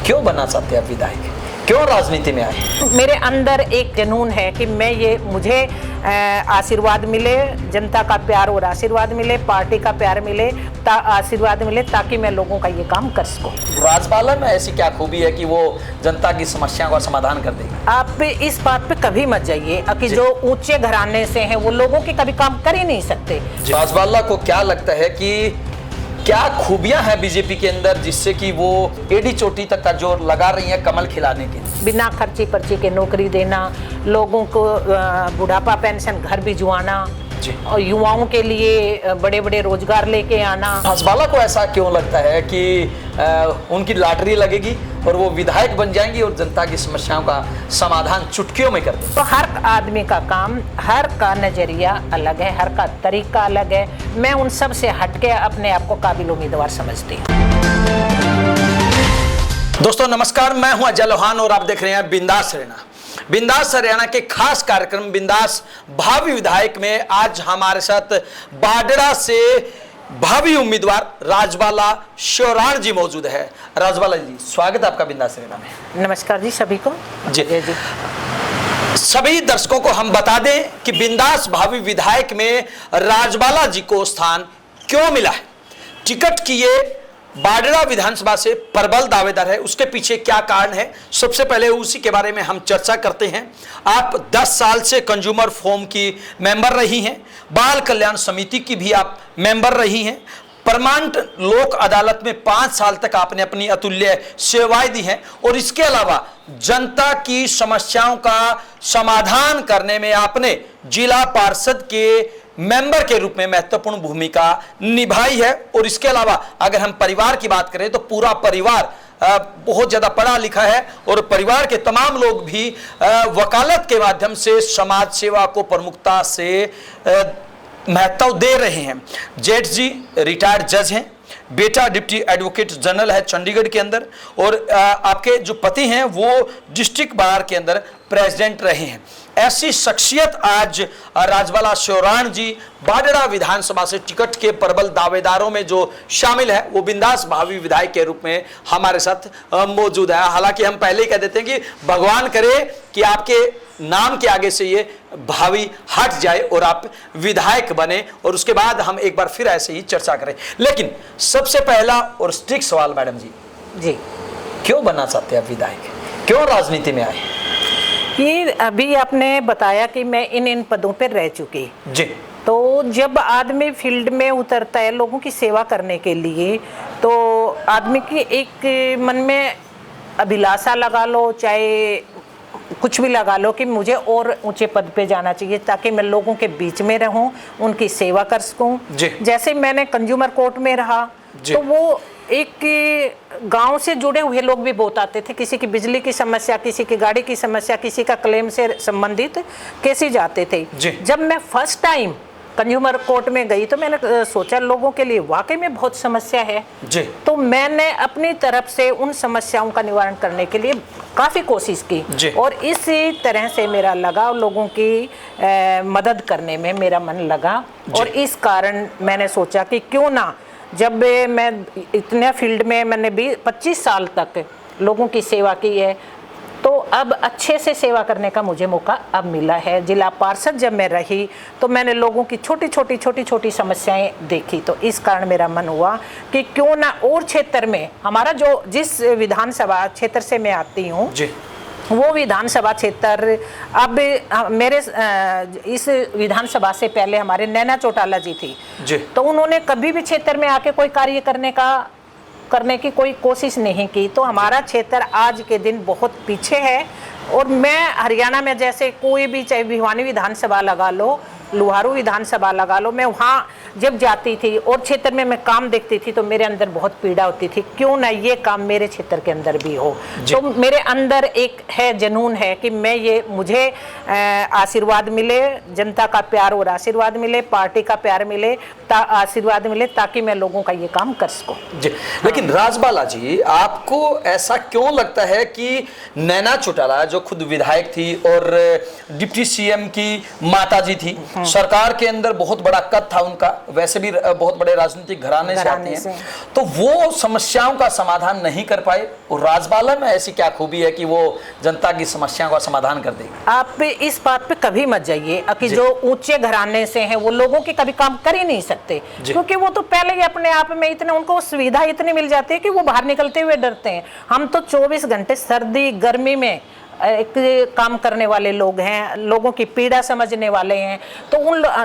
क्यों बनना चाहते हैं आप विधायक? क्यों राजनीति में आए? मेरे अंदर एक जुनून है कि मुझे आशीर्वाद मिले, जनता का प्यार और आशीर्वाद मिले, पार्टी का प्यार मिले, आशीर्वाद मिले, ताकि मैं लोगों का ये काम कर सकूं। राजपाला में ऐसी क्या खूबी है कि वो जनता की समस्याओं का समाधान कर देगी? आप इस बात पे कभी मत जाइए कि जो ऊंचे घराने से हैं वो लोगों के कभी काम कर ही नहीं सकते। राजपाला को क्या लगता है कि क्या खूबियां हैं बीजेपी के अंदर जिससे कि वो एडी चोटी तक का जोर लगा रही है कमल खिलाने के लिए? बिना खर्ची पर्ची के नौकरी देना, लोगों को बुढ़ापा पेंशन घर भिजवाना, और युवाओं के लिए बड़े बड़े रोजगार लेके आना। राजपाला को ऐसा क्यों लगता है कि उनकी लॉटरी लगेगी और वो विधायक बन जाएंगी और जनता की समस्याओं का समाधान चुटकियों में कर देंगे? तो हर आदमी का काम, हर का नजरिया अलग है, हर का तरीका अलग है। मैं उन सब से हटके अपने आप को काबिल उम्मीदवार समझती हूँ। दोस्तों नमस्कार, मैं हूं अजय लोहान और आप देख रहे हैं बिंदास हरियाणा। बिंदास हरियाणा के खास कार्यक्रम बिंदास भावी विधायक में आज हमारे साथ बाडड़ा से भावी उम्मीदवार राजबाला श्योराण जी मौजूद है। राजबाला जी, स्वागत है आपका बिंदास हरियाणा में। नमस्कार जी सभी को। जी सभी दर्शकों को हम बता दें कि बिंदास भावी विधायक में राजबाला जी को स्थान क्यों मिला है, टिकट की ये बाडड़ा विधानसभा से प्रबल दावेदार है, उसके पीछे क्या कारण है, सबसे पहले उसी के बारे में हम चर्चा करते हैं। आप 10 साल से कंज्यूमर फोरम की मेंबर रही हैं, बाल कल्याण समिति की भी आप मेंबर रही हैं, परमानेंट लोक अदालत में 5 साल तक आपने अपनी अतुल्य सेवाएं दी हैं और इसके अलावा जनता की समस्याओं का समाधान करने में आपने जिला पार्षद के मेंबर के रूप में महत्वपूर्ण भूमिका निभाई है। और इसके अलावा अगर हम परिवार की बात करें तो पूरा परिवार बहुत ज्यादा पढ़ा लिखा है और परिवार के तमाम लोग भी वकालत के माध्यम से समाज सेवा को प्रमुखता से महत्व दे रहे हैं। जेठ जी रिटायर्ड जज हैं, बेटा डिप्टी एडवोकेट जनरल है चंडीगढ़ के अंदर, और आपके जो पति हैं वो डिस्ट्रिक्ट बार के अंदर प्रेसिडेंट रहे हैं। ऐसी शख्सियत आज राजबाला श्योराण जी बाडड़ा विधानसभा से टिकट के प्रबल दावेदारों में जो शामिल है वो बिंदास भावी विधायक के रूप में हमारे साथ मौजूद है। हालांकि हम पहले ही कह देते हैं कि भगवान करे कि आपके नाम के आगे से ये भावी हट जाए और आप विधायक बने और उसके बाद हम एक बार फिर ऐसे ही चर्चा करें। लेकिन सबसे पहला और स्ट्रिक्ट सवाल मैडम जी, क्यों बनना चाहते हैं आप विधायक? क्यों राजनीति में आए? ये अभी आपने बताया कि मैं इन पदों पर रह चुकी जी, तो जब आदमी फील्ड में उतरता है लोगों की सेवा करने के लिए, तो आदमी की एक मन में अभिलाषा लगा लो, चाहे कुछ भी लगा लो, कि मुझे और ऊंचे पद पे जाना चाहिए ताकि मैं लोगों के बीच में रहूं, उनकी सेवा कर सकूं। जैसे मैंने कंज्यूमर कोर्ट में रहा तो वो एक गांव से जुड़े हुए लोग भी बहुत आते थे, किसी की बिजली की समस्या, किसी की गाड़ी की समस्या, किसी का क्लेम से संबंधित केसेस जाते थे। जब मैं फर्स्ट टाइम कंज्यूमर कोर्ट में गई तो मैंने सोचा लोगों के लिए वाकई में बहुत समस्या है जी। तो मैंने अपनी तरफ से उन समस्याओं का निवारण करने के लिए काफ़ी कोशिश की और इसी तरह से मेरा लगाव लोगों की मदद करने में मेरा मन लगा। और इस कारण मैंने सोचा कि क्यों ना, जब मैं इतने फील्ड में मैंने 25 साल तक लोगों की सेवा की है, तो अब अच्छे से सेवा करने का मुझे मौका अब मिला है। जिला पार्षद जब मैं रही तो मैंने लोगों की छोटी छोटी समस्याएं देखी, तो इस कारण मेरा मन हुआ कि क्यों ना और क्षेत्र में हमारा जो जिस विधानसभा क्षेत्र से मैं आती हूँ वो विधानसभा क्षेत्र, अब मेरे इस विधानसभा से पहले हमारे नैना चौटाला जी थी तो उन्होंने कभी भी क्षेत्र में आके कोई कार्य करने की कोई कोशिश नहीं की। तो हमारा क्षेत्र आज के दिन बहुत पीछे है। और मैं हरियाणा में जैसे कोई भी, चाहे भिवानी विधानसभा लगा लो, लुहारू विधानसभा लगा लो, मैं वहाँ जब जाती थी और क्षेत्र में मैं काम देखती थी तो मेरे अंदर बहुत पीड़ा होती थी, क्यों ना ये काम मेरे क्षेत्र के अंदर भी हो। तो मेरे अंदर एक है जुनून है कि मुझे आशीर्वाद मिले, जनता का प्यार और आशीर्वाद मिले, पार्टी का प्यार मिले, आशीर्वाद मिले, ताकि मैं लोगों का ये काम कर सकूं। लेकिन राजबाला जी, आपको ऐसा क्यों लगता है कि नैना चौटाला जो खुद विधायक थी और डिप्टी सीएम की माताजी थी, सरकार के अंदर बहुत बड़ा कद था उनका, वैसे भी बहुत बड़े राजनीतिक घराने से आते हैं, तो वो समस्याओं का समाधान नहीं कर पाए। और राजबाला में ऐसी क्या खूबी है कि वो जनता की समस्याओं का समाधान कर देगी? आप इस बात पे कभी मत जाइए कि जो ऊंचे घराने से हैं वो लोगों के कभी काम कर ही नहीं सकते, क्योंकि वो तो पहले ही अपने आप में इतने, उनको सुविधा इतनी मिल जाती है कि वो बाहर निकलते हुए डरते हैं। हम तो 24 घंटे सर्दी गर्मी में एक काम करने वाले लोग हैं, लोगों की पीड़ा समझने वाले हैं। तो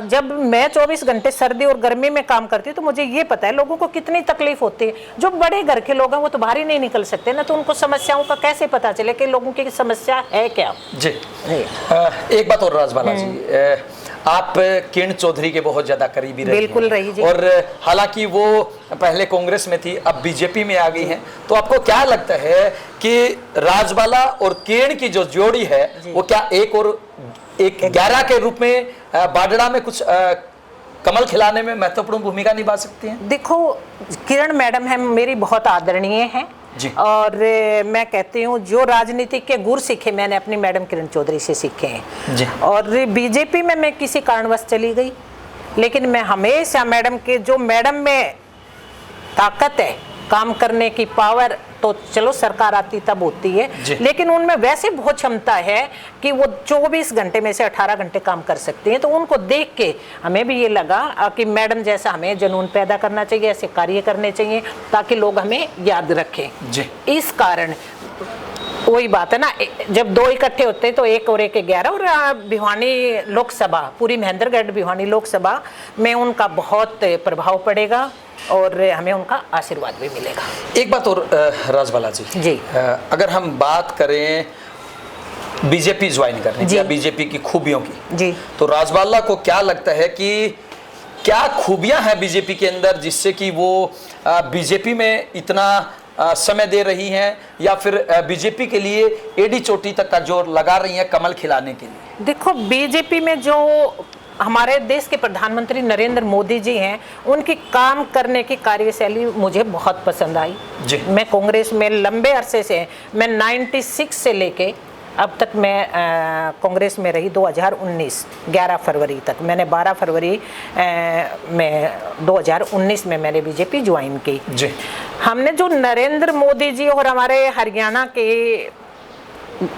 जब मैं 24 घंटे सर्दी और गर्मी में काम करती हूँ तो मुझे ये पता है लोगों को कितनी तकलीफ होती है। जो बड़े घर के लोग हैं वो तो बाहर ही नहीं निकल सकते ना, तो उनको समस्याओं का कैसे पता चले कि लोगों की समस्या है क्या। जी एक बात और राजबाला जी, आप किरण चौधरी के बहुत ज्यादा करीबी रही बिल्कुल रही जी। और हालांकि वो पहले कांग्रेस में थी, अब बीजेपी में आ गई हैं, तो आपको क्या लगता है कि राजबाला और किरण की जो जोड़ी है वो क्या एक 11 के रूप में बाडड़ा में कुछ कमल खिलाने में महत्वपूर्ण भूमिका निभा सकती हैं? देखो, किरण मैडम है मेरी बहुत आदरणीय हैं और मैं कहती हूँ जो राजनीति के गुर सीखे मैंने अपनी मैडम किरण चौधरी से सीखे हैं। और बीजेपी में मैं किसी कारणवश चली गई, लेकिन मैं हमेशा मैडम के, जो मैडम में ताकत है काम करने की पावर, तो चलो सरकार आती तब होती है, लेकिन उनमें वैसे बहुत क्षमता है कि वो 24 घंटे में से 18 घंटे काम कर सकती हैं। तो उनको देख के हमें भी ये लगा कि मैडम जैसा हमें जुनून पैदा करना चाहिए, ऐसे कार्य करने चाहिए ताकि लोग हमें याद रखें। इस कारण वही बात है ना, जब दो इकट्ठे होते हैं तो 1 और 1 11। और भिवानी लोकसभा, पूरी महेंद्रगढ़ भिवानी लोकसभा में उनका बहुत प्रभाव पड़ेगा और हमें उनका आशीर्वाद भी मिलेगा। एक बात और राजबाला जी, अगर हम बात करें बीजेपी ज्वाइन करने की या बीजेपी की खूबियों की, तो राजबाला को क्या लगता है कि क्या खूबियां हैं बीजेपी के अंदर जिससे कि वो बीजेपी में इतना समय दे रही हैं, या फिर बीजेपी के लिए एडी चोटी तक का जोर लगा रही हैं कमल खिलाने के लिए? देखो, बीजेपी में जो हमारे देश के प्रधानमंत्री नरेंद्र मोदी जी हैं, उनकी काम करने की कार्यशैली मुझे बहुत पसंद आई। मैं कांग्रेस में लंबे अरसे से, मैं 96 से लेके अब तक मैं कांग्रेस में रही। 2019 11 फरवरी तक, मैंने 12 फरवरी में 2019 में मैंने बीजेपी ज्वाइन की। हमने जो नरेंद्र मोदी जी और हमारे हरियाणा के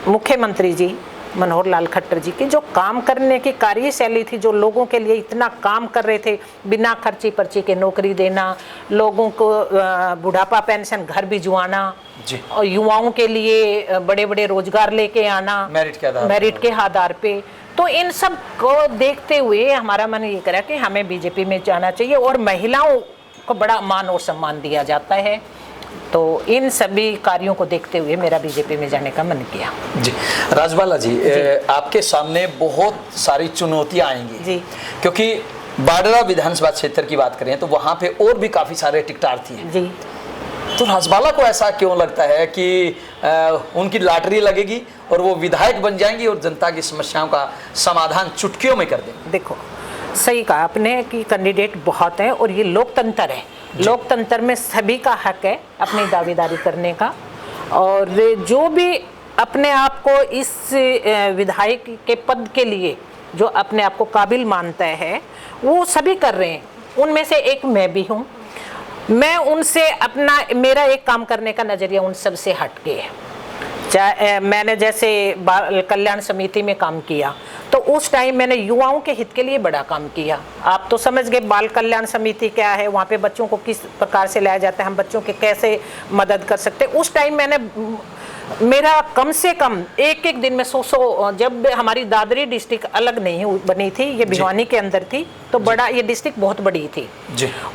मुख्यमंत्री जी मनोहर लाल खट्टर जी की जो काम करने की कार्यशैली थी, जो लोगों के लिए इतना काम कर रहे थे, बिना खर्ची पर्ची के नौकरी देना, लोगों को बुढ़ापा पेंशन घर भिजवाना, और युवाओं के लिए बड़े बड़े रोजगार लेके आना मेरिट के आधार पे, तो इन सब को देखते हुए हमारा मन ये करा कि हमें बीजेपी में जाना चाहिए। और महिलाओं को बड़ा मान और सम्मान दिया जाता है, तो इन सभी कार्यों को देखते हुए मेरा बीजेपी में जाने का मन किया। राजबाला जी, आपके सामने बहुत सारी चुनौतियां आएंगी क्योंकि बाडड़ा विधानसभा क्षेत्र की बात करें तो वहां पे और भी काफी सारे टिकटार्थी हैं। तो राजबाला को ऐसा क्यों लगता है कि उनकी लॉटरी लगेगी और वो विधायक बन जाएंगी और जनता की समस्याओं का समाधान चुटकियों में कर देंगे? देखो, सही कहा आपने कि कैंडिडेट बहुत हैं और ये लोकतंत्र है। लोकतंत्र में सभी का हक है अपनी दावेदारी करने का, और जो भी अपने आप को इस विधायक के पद के लिए जो अपने आप को काबिल मानता है वो सभी कर रहे हैं। उनमें से एक मैं भी हूँ। मैं उनसे अपना, मेरा एक काम करने का नज़रिया उन सब से हट के है। चाहे मैंने जैसे बाल कल्याण समिति में काम किया तो उस टाइम मैंने युवाओं के हित के लिए बड़ा काम किया। आप तो समझ गए बाल कल्याण समिति क्या है, वहाँ पे बच्चों को किस प्रकार से लाया जाता है, हम बच्चों के कैसे मदद कर सकते हैं। उस टाइम मैंने, मेरा कम से कम एक दिन में 100 जब हमारी दादरी डिस्ट्रिक्ट अलग नहीं बनी थी, ये भिवानी के अंदर थी, तो बड़ा ये डिस्ट्रिक्ट बहुत बड़ी थी।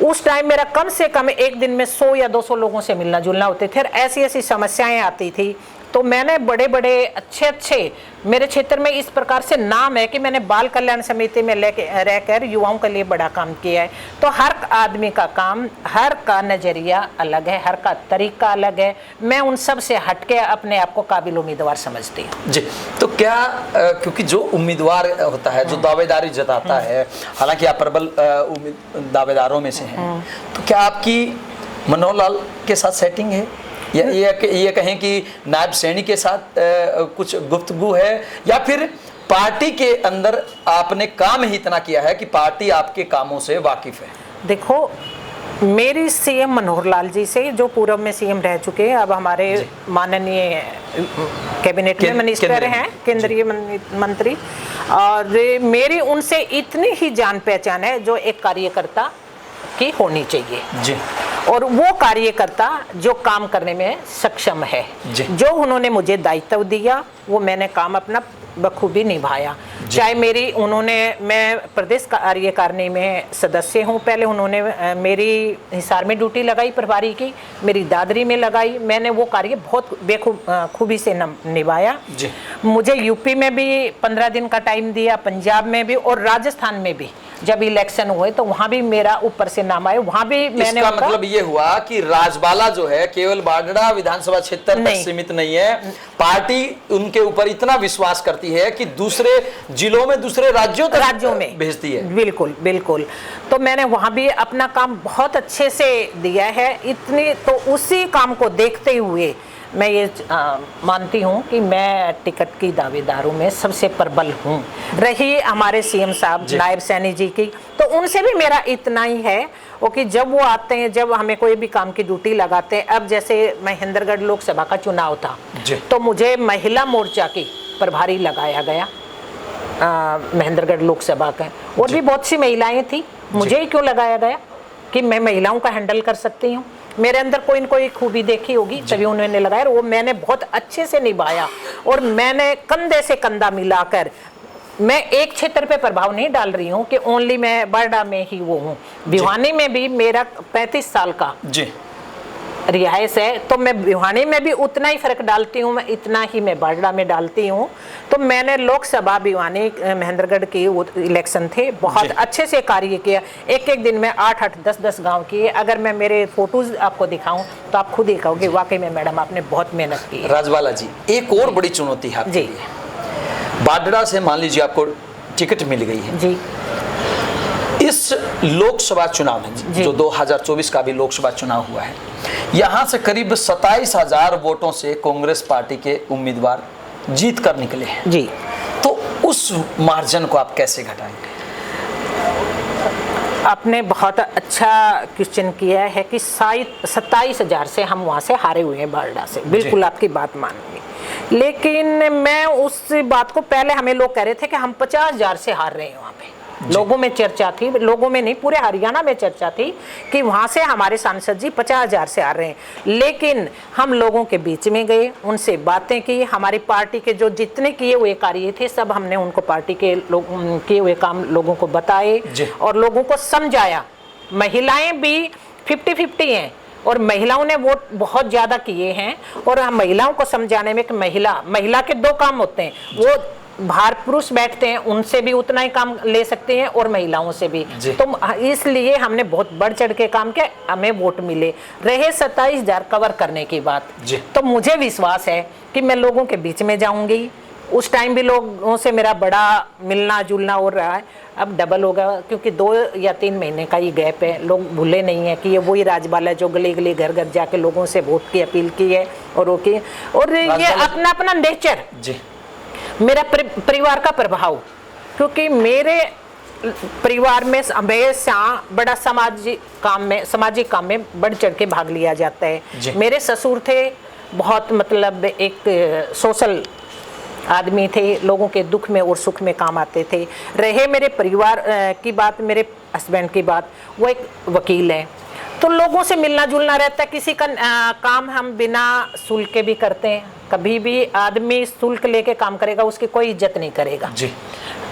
उस टाइम मेरा कम से कम एक दिन में 100 या 200 लोगों से मिलना जुलना होते थे। ऐसी ऐसी समस्याएं आती थी, तो मैंने बड़े बड़े अच्छे मेरे क्षेत्र में इस प्रकार से नाम है कि मैंने बाल कल्याण समिति में रहकर युवाओं के लिए बड़ा काम किया है। तो हर आदमी का काम, हर का नज़रिया अलग है, हर का तरीका अलग है। मैं उन सब से हट के अपने आप को काबिल उम्मीदवार समझती हूँ। जी, तो क्या क्योंकि जो उम्मीदवार होता है, जो दावेदारी जताता है, हालांकि आप प्रबल दावेदारों में से हैं, तो क्या आपकी मनोहर लाल के साथ सेटिंग है, या ये कहें कि नायब सैनी के साथ कुछ गुफ्तगू है, या फिर पार्टी के अंदर आपने काम ही इतना किया है कि पार्टी आपके कामों से वाकिफ है। देखो, मेरी सीएम मनोहर लाल जी से, जो पूर्व में सीएम रह चुके हैं, अब हमारे माननीय कैबिनेट में मिनिस्टर हैं, केंद्रीय मंत्री, और मेरी उनसे इतनी ही जान पहचान है जो एक कार्यकर्ता की होनी चाहिए जी। और वो कार्यकर्ता जो काम करने में सक्षम है। जो उन्होंने मुझे दायित्व दिया वो मैंने काम अपना बखूबी निभाया। चाहे मैं प्रदेश कार्यकारिणी में सदस्य हूँ, पहले उन्होंने मेरी हिसार में ड्यूटी लगाई प्रभारी की, मेरी दादरी में लगाई, मैंने वो कार्य बहुत खूबी से निभाया। मुझे यूपी में भी 15 दिन का टाइम दिया, पंजाब में भी और राजस्थान में भी जब इलेक्शन हुए तो वहां भी मेरा ऊपर से नाम आया, वहां भी मैंने। इसका मतलब ये हुआ कि राजबाला जो है केवल बाडड़ा विधानसभा क्षेत्र तक सीमित नहीं है, पार्टी उनके ऊपर इतना विश्वास करती है कि दूसरे जिलों में, दूसरे राज्यों में भेजती है। बिल्कुल बिल्कुल। तो मैंने वहां भी अपना काम बहुत अच्छे से दिया है। इतनी तो उसी काम को देखते हुए मैं ये मानती हूँ कि मैं टिकट की दावेदारों में सबसे प्रबल हूँ। रही हमारे सीएम साहब नायब सैनी जी की, तो उनसे भी मेरा इतना ही है वो कि जब वो आते हैं, जब हमें कोई भी काम की ड्यूटी लगाते हैं, अब जैसे महेंद्रगढ़ लोकसभा का चुनाव था तो मुझे महिला मोर्चा की प्रभारी लगाया गया महेंद्रगढ़ लोकसभा का, और भी बहुत सी महिलाएं थी, मुझे ही क्यों लगाया गया कि मैं महिलाओं का हैंडल कर सकती हूँ, मेरे अंदर कोई न कोई खूबी देखी होगी तभी उन्होंने लगाया, और वो मैंने बहुत अच्छे से निभाया। और मैंने कंधे से कंधा मिलाकर, मैं एक क्षेत्र पे प्रभाव नहीं डाल रही हूँ कि ओनली मैं बाडा में ही वो हूँ, भिवानी में भी मेरा 35 साल का रिहाइश है, तो मैं भिवानी में भी उतना ही फर्क डालती हूँ, मैं इतना ही मैं बाडा में डालती हूँ। तो मैंने लोकसभा भिवानी महेंद्रगढ़ की इलेक्शन थे, बहुत अच्छे से कार्य किया। एक एक दिन में 8-8, 10-10 गांव किए। अगर मैं मेरे फोटोज आपको दिखाऊं तो आप खुद ही कहोगे वाकई में मैडम आपने बहुत मेहनत की। राजबाला जी, एक और बड़ी चुनौती है जी, बाडड़ा से मान लीजिए आपको टिकट मिल गई है जी, इस लोकसभा चुनाव में जो 2024 का भी लोकसभा चुनाव हुआ है, यहाँ से करीब 27,000 वोटों से कांग्रेस पार्टी के उम्मीदवार जीत कर निकले हैं जी। तो उस मार्जिन को आप कैसे घटाएंगे? आपने बहुत अच्छा क्वेश्चन किया है कि 27,000 से हम वहाँ से हारे हुए हैं बाडड़ा से, बिल्कुल आपकी बात मानूंगी। लेकिन मैं उस बात को, पहले हमें लोग कह रहे थे कि हम 50,000 से हार रहे हैं, वहाँ पे लोगों में चर्चा थी, लोगों में नहीं पूरे हरियाणा में चर्चा थी कि वहां से हमारे सांसद जी 50,000 से आ रहे हैं। लेकिन हम लोगों के बीच में गए, उनसे बातें की, हमारी पार्टी के जो जितने किए हुए कार्य थे सब हमने उनको पार्टी के लोग किए हुए काम लोगों को बताए और लोगों को समझाया। महिलाएं भी 50-50 हैं और महिलाओं ने वोट बहुत ज्यादा किए हैं, और हम महिलाओं को समझाने में कि महिला के 2 काम होते हैं, वो बाहर पुरुष बैठते हैं उनसे भी उतना ही काम ले सकते हैं और महिलाओं से भी, तो इसलिए हमने बहुत बढ़ चढ़ के काम किया, हमें वोट मिले। रहे 27,000 कवर करने की बात, तो मुझे विश्वास है कि मैं लोगों के बीच में जाऊंगी। उस टाइम भी लोगों से मेरा बड़ा मिलना जुलना हो रहा है, अब डबल होगा क्योंकि 2 या 3 महीने का ही गैप है। लोग भूले नहीं है कि ये वही राजबाला जो गली गली घर घर जाके लोगों से वोट की अपील की है और ये अपना अपना नेचर, मेरा परिवार का प्रभाव, क्योंकि मेरे परिवार में हमेशा बड़ा सामाजिक काम में बढ़ चढ़ के भाग लिया जाता है। मेरे ससुर थे बहुत, मतलब एक सोशल आदमी थे, लोगों के दुख में और सुख में काम आते थे। रहे मेरे परिवार की बात, मेरे हस्बैंड की बात, वो एक वकील है, तो लोगों से मिलना जुलना रहता है। किसी का काम हम बिना शुल्क के भी करते हैं, कभी भी आदमी शुल्क लेके काम करेगा उसकी कोई इज्जत नहीं करेगा जी।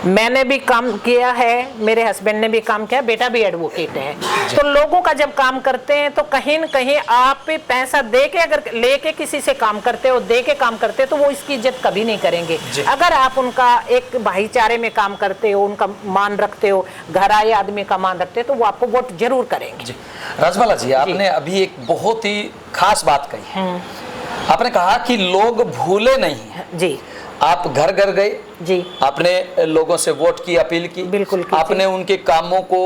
मैंने भी काम किया है, मेरे हस्बैंड ने भी काम किया, बेटा भी एडवोकेट है, तो लोगों का जब काम करते हैं तो कहीं न कहीं आप पैसा दे के अगर लेके किसी से काम करते हो, दे के काम करते हो, तो वो इसकी इज्जत कभी नहीं करेंगे। अगर आप उनका एक भाईचारे में काम करते हो, उनका मान रखते हो, घर आए आदमी का मान रखते हो, तो वो आपको वोट जरूर करेंगे। राजबाला जी, आपने अभी एक बहुत ही खास बात कही, आपने कहा कि लोग भूले नहीं हैं जी। आप घर घर गए जी, आपने लोगों से वोट की अपील की, बिल्कुल आपने उनके कामों को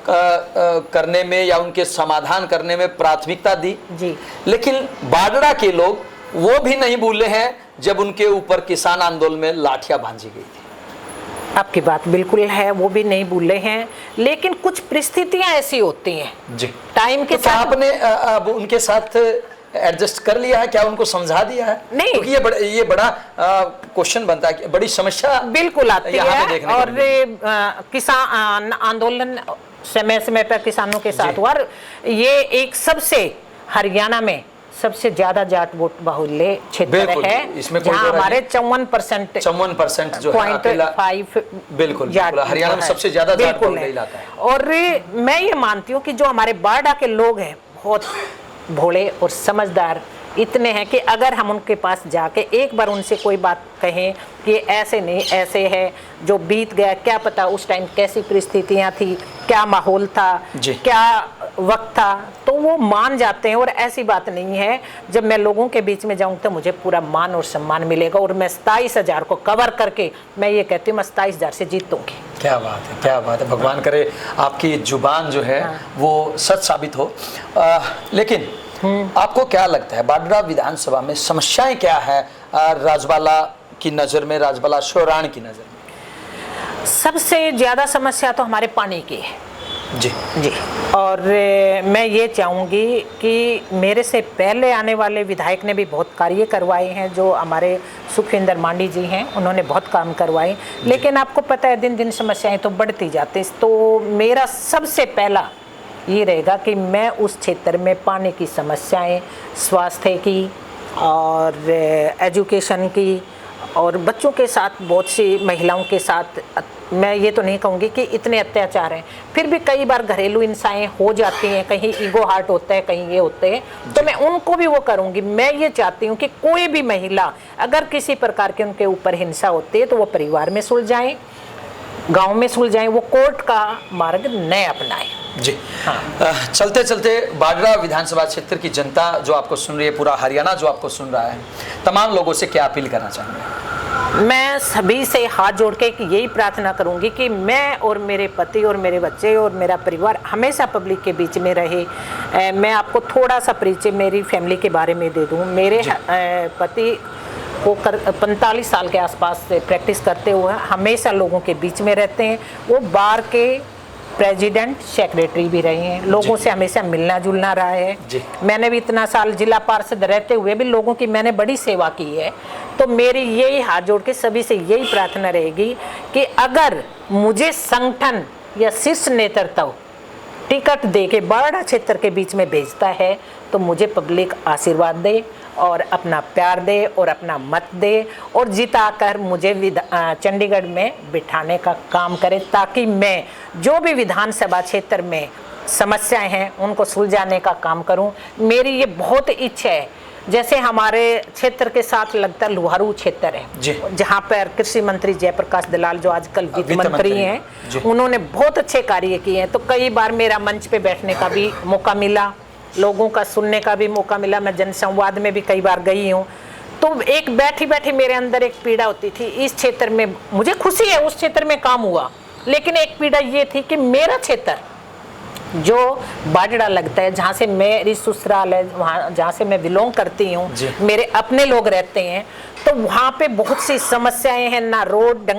करने में या उनके समाधान करने में प्राथमिकता दी जी। लेकिन बाडड़ा के लोग वो भी नहीं भूले हैं जब उनके ऊपर किसान आंदोलन में लाठियां भांजी गई थी। आपकी बात बिल्कुल है, वो भी नहीं भूले हैं, लेकिन कुछ परिस्थितियां ऐसी होती हैं जी। टाइम के तो क्या साथ। आपने अब उनके साथ एडजस्ट कर लिया है, क्या उनको समझा दिया है? नहीं। क्योंकि ये बड़ा क्वेश्चन बनता है, बड़ी समस्या बिल्कुल आती यहाँ पे है। देखने को और मिली। किसान आंदोलन समय समय पर किसानों के साथ हुआ, और ये एक सबसे हरियाणा में सबसे ज्यादा जाट वोट बाहुल्य क्षेत्र है, इसमें कोई जहाँ दो राय हमारे नहीं। 54% जो है अकेला 0.5 बिल्कुल जाट हरियाणा में है। सबसे ज्यादा जाट बिल्कुल बहुल्य है। इलाका है। और मैं ये मानती हूँ कि जो हमारे बारडा के लोग हैं बहुत भोले और समझदार इतने हैं कि अगर हम उनके पास जाके एक बार उनसे कोई बात कहें कि ऐसे नहीं ऐसे है, जो बीत गया क्या पता उस टाइम कैसी परिस्थितियां थी, क्या माहौल था, क्या वक्त था, तो वो मान जाते हैं। और ऐसी बात नहीं है, जब मैं लोगों के बीच में जाऊं तो मुझे पूरा मान और सम्मान मिलेगा। और मैं 27,000 को कवर करके मैं ये कहती हूँ मैं 27,000 से जीतूंगी। क्या बात है, क्या बात है। भगवान करे आपकी जुबान जो है वो सच साबित हो। लेकिन आपको क्या लगता है बाडरा विधानसभा में समस्याएं क्या है राजबाला की नजर में, राजबाला शोराण की नजर में? सबसे ज्यादा समस्या तो हमारे पानी की है जी जी। और मैं ये चाहूँगी कि मेरे से पहले आने वाले विधायक ने भी बहुत कार्य करवाए हैं, जो हमारे सुखविंदर मांडी जी हैं, उन्होंने बहुत काम करवाए। लेकिन आपको पता है दिन दिन समस्याएं तो बढ़ती जाती, तो मेरा सबसे पहला ये रहेगा कि मैं उस क्षेत्र में पानी की समस्याएं, स्वास्थ्य की और एजुकेशन की, और बच्चों के साथ बहुत सी महिलाओं के साथ, मैं ये तो नहीं कहूँगी कि इतने अत्याचार हैं, फिर भी कई बार घरेलू हिंसाएं हो जाती हैं, कहीं ईगो हार्ट होता है, कहीं ये होते हैं, तो मैं उनको भी वो करूँगी। मैं ये चाहती हूँ कि कोई भी महिला अगर किसी प्रकार के उनके ऊपर हिंसा होती है तो वो परिवार में सुलझाएं, गांव में सुलझाएं, वो कोर्ट का मार्ग न अपनाएं। जी हाँ। चलते चलते बाडरा विधानसभा क्षेत्र की जनता जो आपको सुन रही है, पूरा हरियाणा जो आपको सुन रहा है, तमाम लोगों से क्या अपील करना चाहूँगा? मैं सभी से हाथ जोड़ के यही प्रार्थना करूंगी कि मैं और मेरे पति और मेरे बच्चे और मेरा परिवार हमेशा पब्लिक के बीच में रहे। मैं आपको थोड़ा सा परिचय मेरी फैमिली के बारे में दे दूं। मेरे पति वो 45 साल के आसपास से प्रैक्टिस करते हुए हमेशा लोगों के बीच में रहते हैं। वो बार के प्रेसिडेंट सेक्रेटरी भी रहे हैं, लोगों से हमेशा मिलना जुलना रहा है। मैंने भी इतना साल जिला पार्षद रहते हुए भी लोगों की मैंने बड़ी सेवा की है। तो मेरी यही हाथ जोड़ के सभी से यही प्रार्थना रहेगी कि अगर मुझे संगठन या शीर्ष नेतृत्व टिकट दे के बारडा क्षेत्र के बीच में भेजता है तो मुझे पब्लिक आशीर्वाद दे और अपना प्यार दे और अपना मत दे और जिताकर मुझे चंडीगढ़ में बिठाने का काम करे, ताकि मैं जो भी विधानसभा क्षेत्र में समस्याएं हैं उनको सुलझाने का काम करूं। मेरी ये बहुत इच्छा है। जैसे हमारे क्षेत्र के साथ लगता लुहारू क्षेत्र है, जहाँ पर कृषि मंत्री जयप्रकाश दलाल जो आजकल वित्त मंत्री हैं, उन्होंने बहुत अच्छे कार्य किए हैं। तो कई बार मेरा मंच पे बैठने का भी मौका मिला, लोगों का सुनने का भी मौका मिला। मैं जनसंवाद में भी कई बार गई हूँ। तो एक बैठी बैठी मेरे अंदर एक पीड़ा होती थी। इस क्षेत्र में मुझे खुशी है, उस क्षेत्र में काम हुआ, लेकिन एक पीड़ा ये थी कि मेरा क्षेत्र जो बाडरा लगता है, जहाँ से मेरी ससुराल है, वहाँ जहाँ से मैं बिलोंग करती हूँ, मेरे अपने लोग रहते हैं, तो वहाँ पे बहुत सी समस्याएं हैं। ना रोड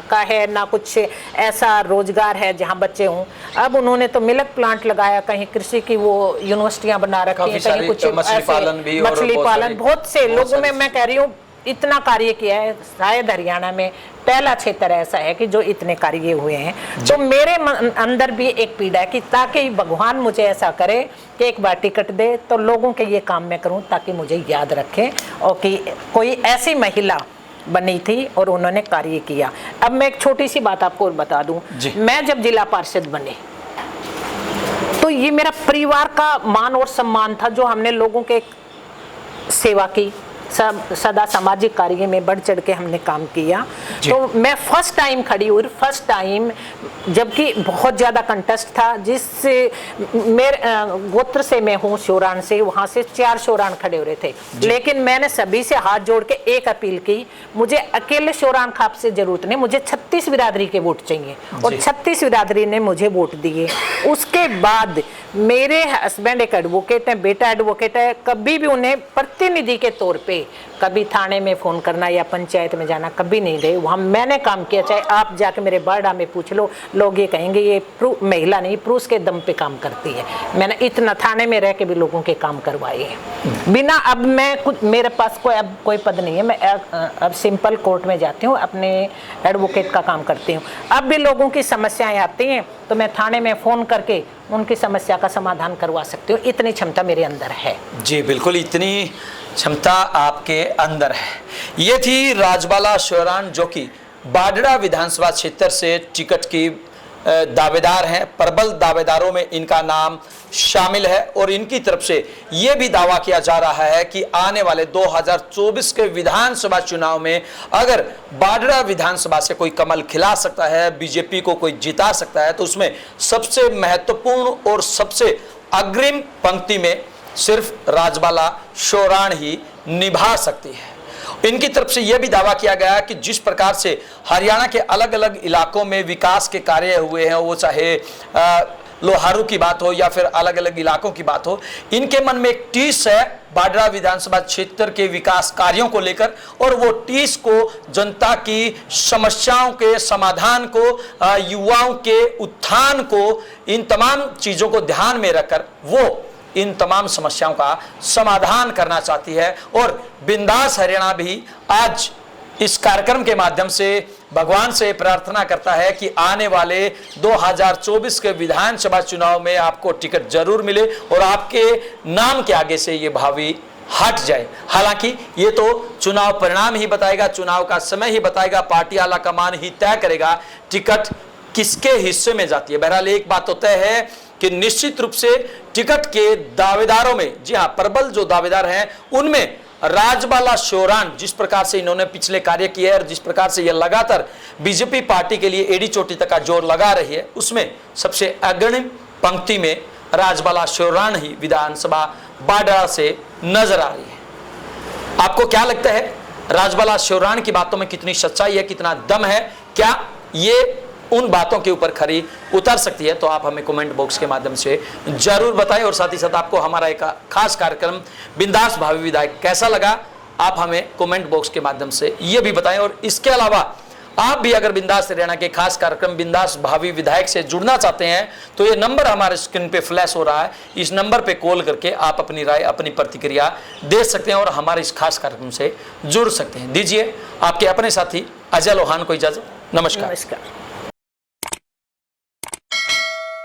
का है, ना कुछ ऐसा रोजगार है जहाँ बच्चे हों। अब उन्होंने तो मिल्क प्लांट लगाया, कहीं कृषि की वो यूनिवर्सिटियाँ बना रखी हैं, कहीं कुछ मछली पालन बहुत से लोगों में मैं कह रही हूँ इतना कार्य किया है। शायद हरियाणा में पहला क्षेत्र ऐसा है कि जो इतने कार्य हुए हैं। तो मेरे अंदर भी एक पीड़ा है कि ताकि भगवान मुझे ऐसा करे कि एक बार टिकट दे तो लोगों के ये काम मैं करूं, ताकि मुझे याद रखें और कि कोई ऐसी महिला बनी थी और उन्होंने कार्य किया। अब मैं एक छोटी सी बात आपको बता दूं, मैं जब जिला पार्षद बनी तो ये मेरा परिवार का मान और सम्मान था, जो हमने लोगों के सेवा की, सदा सामाजिक कार्य में बढ़ चढ़ के हमने काम किया। तो मैं फर्स्ट टाइम खड़ी हुई, फर्स्ट टाइम, जबकि बहुत ज़्यादा कंटेस्ट था। जिस मेरे गोत्र से मैं हूँ, शोरान से, वहाँ से 4 शोरान खड़े हो रहे थे, लेकिन मैंने सभी से हाथ जोड़ के एक अपील की, मुझे अकेले शोरान खाप से जरूरत नहीं, मुझे 36 बिरादरी के वोट चाहिए, और 36 बिरादरी ने मुझे वोट दिए। उसके बाद मेरे हस्बैंड एक एडवोकेट है, बेटा एडवोकेट है, कभी भी उन्हें प्रतिनिधि के तौर पे गए, कभी थाने में फ़ोन करना या पंचायत में जाना कभी नहीं गए। वहाँ मैंने काम किया, चाहे आप जाके मेरे बारडा में पूछ लो, लोग ये कहेंगे ये महिला नहीं पुरुष के दम पे काम करती है। मैंने इतना थाने में रह के भी लोगों के काम करवाए हैं बिना, अब मैं कुछ, मेरे पास कोई पद नहीं है, मैं अब सिंपल कोर्ट में जाती हूँ, अपने एडवोकेट का काम करती हूँ। अब भी लोगों की समस्याएं आती हैं तो मैं थाने में फ़ोन करके उनकी समस्या का समाधान करवा सकती हूँ, इतनी क्षमता मेरे अंदर है। जी बिल्कुल, इतनी क्षमता आपके अंदर है। ये थी राजबाला शोरान, जो कि बाडड़ा विधानसभा क्षेत्र से टिकट की दावेदार हैं। प्रबल दावेदारों में इनका नाम शामिल है और इनकी तरफ से ये भी दावा किया जा रहा है कि आने वाले 2024 के विधानसभा चुनाव में अगर बाडड़ा विधानसभा से कोई कमल खिला सकता है, बीजेपी को कोई जिता सकता है, तो उसमें सबसे महत्वपूर्ण और सबसे अग्रिम पंक्ति में सिर्फ राजबाला शोरान ही निभा सकती है। इनकी तरफ से यह भी दावा किया गया कि जिस प्रकार से हरियाणा के अलग अलग इलाकों में विकास के कार्य हुए हैं, वो चाहे लोहारू की बात हो या फिर अलग अलग इलाकों की बात हो, इनके मन में एक टीस है बाडड़ा विधानसभा क्षेत्र के विकास कार्यों को लेकर, और वो टीस को जनता की समस्याओं के समाधान को, युवाओं के उत्थान को, इन तमाम चीज़ों को ध्यान में रखकर वो इन तमाम समस्याओं का समाधान करना चाहती है। और बिंदास हरियाणा भी आज इस कार्यक्रम के माध्यम से भगवान से प्रार्थना करता है कि आने वाले 2024 के विधानसभा चुनाव में आपको टिकट जरूर मिले और आपके नाम के आगे से ये भावी हट जाए। हालांकि ये तो चुनाव परिणाम ही बताएगा, चुनाव का समय ही बताएगा, पार्टी आला कमान ही तय करेगा टिकट किसके हिस्से में जाती है। बहरहाल एक बात तो तय है कि निश्चित रूप से टिकट के दावेदारों में, जी हाँ, प्रबल जो दावेदार हैं उनमें राजबाला शोरान, जिस प्रकार से इन्होंने पिछले कार्य किए और जिस प्रकार से यह लगातार बीजेपी पार्टी के लिए एड़ी चोटी तक का जोर लगा रही है, उसमें सबसे अग्रणी पंक्ति में राजबाला शोरान ही विधानसभा बाडड़ा से नजर आ रही है। आपको क्या लगता है, राजबाला शोरान की बातों में कितनी सच्चाई है, कितना दम है, क्या ये उन बातों के ऊपर खरी उतर सकती है? तो आप हमें कमेंट बॉक्स के माध्यम से जरूर बताएं। और साथ ही साथ आपको हमारा एक खास कार्यक्रम बिंदास भावी विधायक कैसा लगा, आप हमें कमेंट बॉक्स के माध्यम से ये भी बताएं। और इसके अलावा आप भी अगर बिंदास हरियाणा के खास कार्यक्रम बिंदास भावी विधायक से जुड़ना चाहते हैं तो ये नंबर हमारे स्क्रीन पे फ्लैश हो रहा है, इस नंबर पे कॉल करके आप अपनी राय, अपनी प्रतिक्रिया दे सकते हैं और हमारे इस खास कार्यक्रम से जुड़ सकते हैं। दीजिए आपके अपने साथी अजय लोहान को इजाजत। नमस्कार।